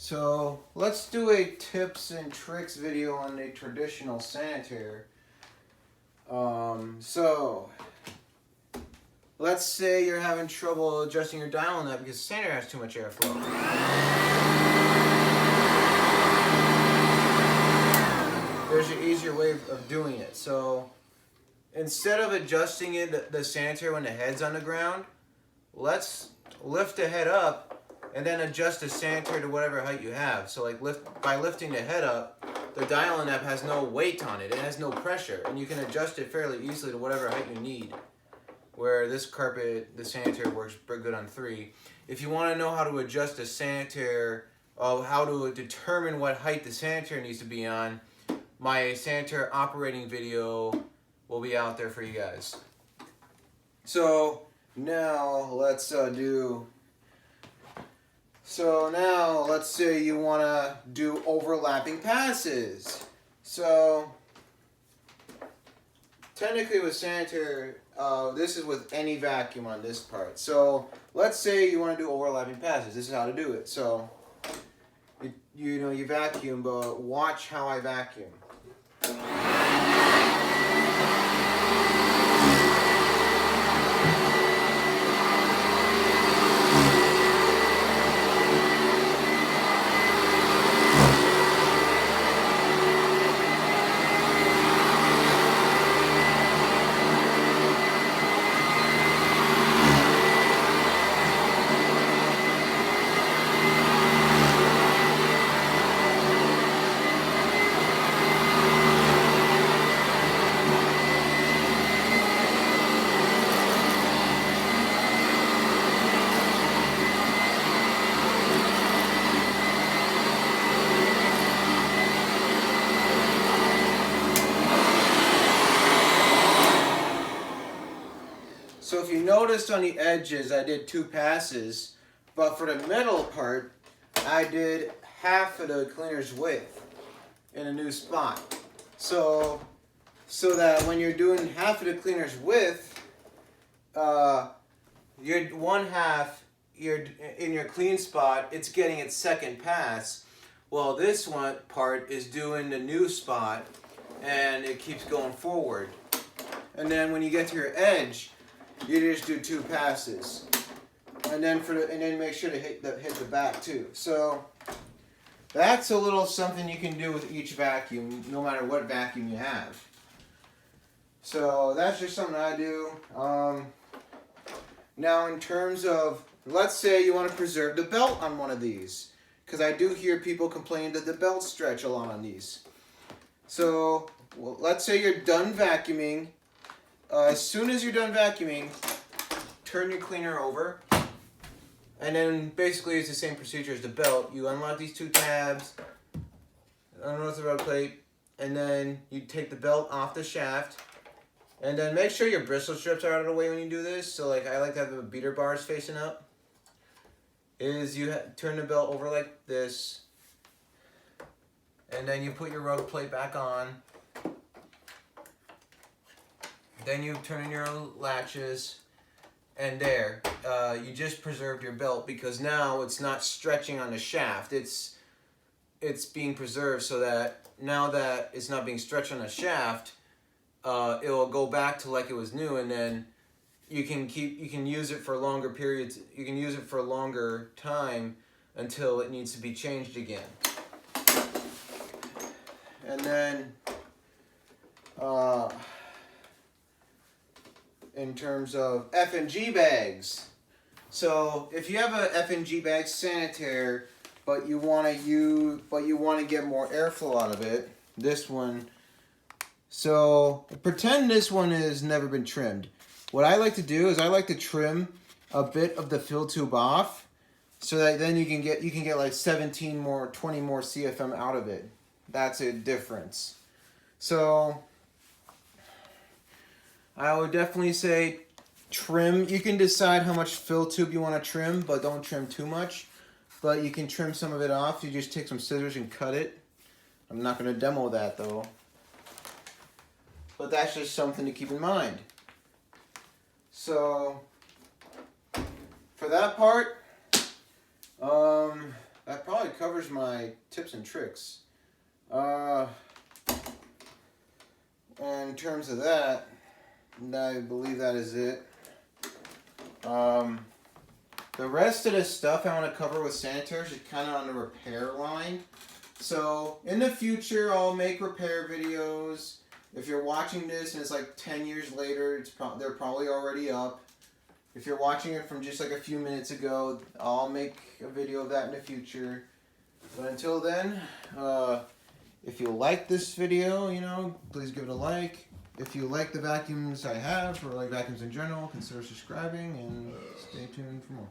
So let's do a tips and tricks video on a traditional sanitaire. So let's say you're having trouble adjusting your dial on that because the sanitaire has too much airflow. There's an easier way of doing it. So instead of adjusting it, the sanitaire when the head's on the ground, let's lift the head up and then adjust the sanitaire to whatever height you have. So like by lifting the head up, the dial knob has no weight on it. It has no pressure, and you can adjust it fairly easily to whatever height you need. Where this carpet, the sanitaire works pretty good on 3. If you want to know how to adjust the sanitaire, how to determine what height the sanitaire needs to be on, my sanitaire operating video will be out there for you guys. So now let's say you want to do overlapping passes. So technically with sanitaire, this is with any vacuum on this part. So let's say you want to do overlapping passes. This is how to do it. So you vacuum, but watch how I vacuum. So if you noticed on the edges, I did 2 passes, but for the middle part, I did half of the cleaner's width in a new spot. So that when you're doing half of the cleaner's width, you're one half, you're in your clean spot, it's getting its second pass. Well, this one part is doing the new spot, and it keeps going forward. And then when you get to your edge, you just do 2 passes, and then make sure to hit the back too. So that's a little something you can do with each vacuum, no matter what vacuum you have. So that's just something I do. Now, in terms of, let's say you want to preserve the belt on one of these, because I do hear people complain that the belts stretch a lot on these. So let's say you're done vacuuming. As soon as you're done vacuuming, turn your cleaner over, and then basically it's the same procedure as the belt. You unlock these 2 tabs, unlock the rub plate, and then you take the belt off the shaft, and then make sure your bristle strips are out of the way when you do this. So like I like to have the beater bars facing up. You turn the belt over like this, and then you put your rub plate back on. Then you turn in your latches, and there, you just preserved your belt, because now it's not stretching on the shaft. It's being preserved so that now that it's not being stretched on the shaft, it will go back to like it was new, and then you can use it for longer periods. You can use it for a longer time until it needs to be changed again. And then in terms of F&G bags. So if you have a F&G bag sanitaire, but you want to get more airflow out of it, this one. So pretend this one has never been trimmed. What I like to do is I like to trim a bit of the fill tube off, so that then you can get like 17 more, 20 more CFM out of it. That's a difference. So I would definitely say trim. You can decide how much fill tube you want to trim, but don't trim too much. But you can trim some of it off. You just take some scissors and cut it. I'm not going to demo that though. But that's just something to keep in mind. So for that part, that probably covers my tips and tricks. In terms of that, I believe that is it. The rest of the stuff I want to cover with Sanitaire is kind of on the repair line. So in the future, I'll make repair videos. If you're watching this and it's like 10 years later, they're probably already up. If you're watching it from just like a few minutes ago, I'll make a video of that in the future. But until then, if you like this video, please give it a like. If you like the vacuums I have, or like vacuums in general, consider subscribing and stay tuned for more.